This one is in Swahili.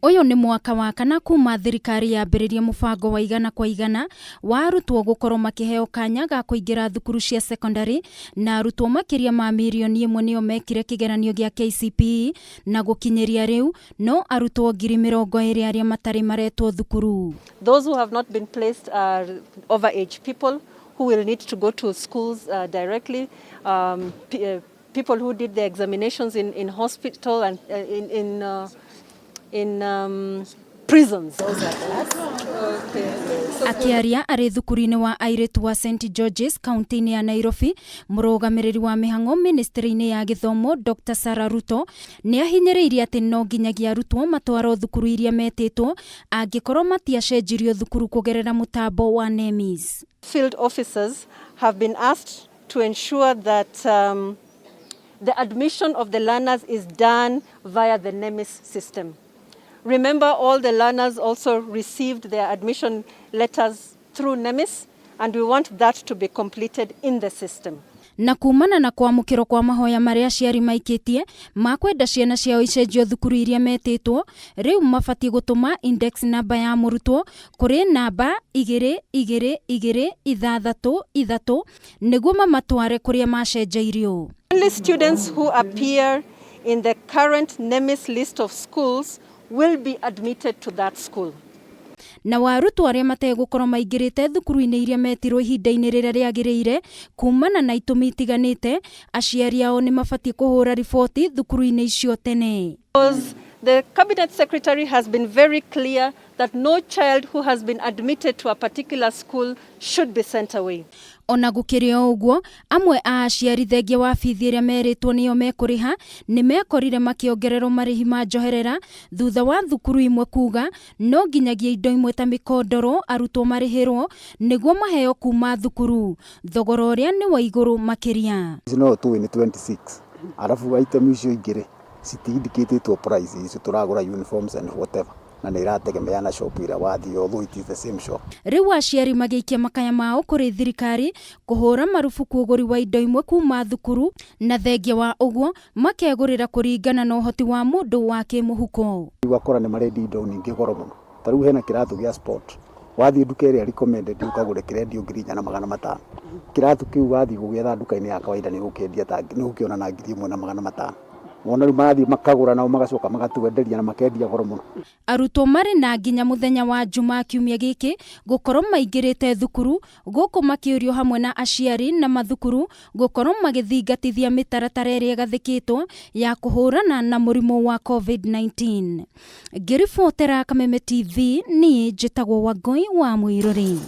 Uyu ni mwaka wa kana kuma thirikari yambiririe mubango wa igana kwa igana wa arutwo gukorwo makiheo kanya ga kuingira thukuru cia secondary na arutwo makiria ma mirioni imwe nio mekire kigeranio gia KCPE na gukinyiria riu no arutwo ngiri mirongo aria matari maretwo thukuru. Those who have not been placed are overage people who will need to go to schools directly, people who did their examinations in hospital and in prisons. Aciaria ari thukuru-ini wa airĩtu wa St George's kaunti-ini ya Nairobi, murugamiriri wa mihango ministry-ini ya githomo Dr. Sarah Ruto ni ahinyiriirie ati no nginyagia arutwo matwarwo thukuru iria metitwo angikorwo matiacenjirio thukuru kugerera mutambo wa NEMIS. Field officers have been asked to ensure that the admission of the learners is done via the NEMIS system. Remember, all the learners also received their admission letters through NEMIS, and we want that to be completed in the system. Na kumana na kwamukiro kwa mahoya maria aciari maikitie makwenda ciana ciao icenjio thukuru iria metitwo, riu mabati gutuma index namba ya murutwo kuri namba 2223 niguo mamatware kuria macenjeirio. Only students who appear in the current NEMIS list of schools will be admitted to that school. Na warutwo aria mategukorwo maingirite thukuru-ini iria metirwo ihinda-ini riria riagiriire kumana na itumi itiganite, aciari ao ni mabati kuhura riboti thukuru-ini icio tene. The Cabinet Secretary has been very clear that no child who has been admitted to a particular school should be sent away. Onagutuika uguo, amwe a aciari thengia wa bithi iria meritwo niyo mekuriha ni mekorire makiongererwo marihi ma njoherera thutha wa thukuru imwe kuuga no nginyagia indo imwe ta mikondoro arutwo marihirwo niguo maheo kuma thukuru, thogora uria ni wa iguru makiria. No tu ni 26 arafu item icio ingire citiindicatedwo price icio turagura uniforms and whatever na nä irategemea na shop ira wathi although it is the same shop. Riu aciari magiikia makaya mao kuri thirikari kuhura marufuku uguri wa indo imwe kuma thukuru na thengia wa uguo makegurira kuringana na uhoti wa mundu wa kimuhuko. Igakora ni maredi indo nyingi goro muno. Tariu hena kiratu gia sport wathi nduka iria recommended ukagure kirendio ngiri 4,500. Kiratu kiu wathi gugetha nduka-ini ya kawaida ni gukendia ta ni gukiona na ngiri 1,500. Wona mathi makagura nao magacoka magatwenderia na makendia goro muno. Arutwo mari na nginya muthenya wa Jumaa kiumia giki gukorwo maingirite thukuru guku makiurio hamwe na aciari na mathukuru gukorwo magithingatithia mitaratara iria gathikitwo ya kuhurana na murimu wa COVID-19. Ngiribotera Kameme TV ni njitagwo Wangui wa Mwiruri.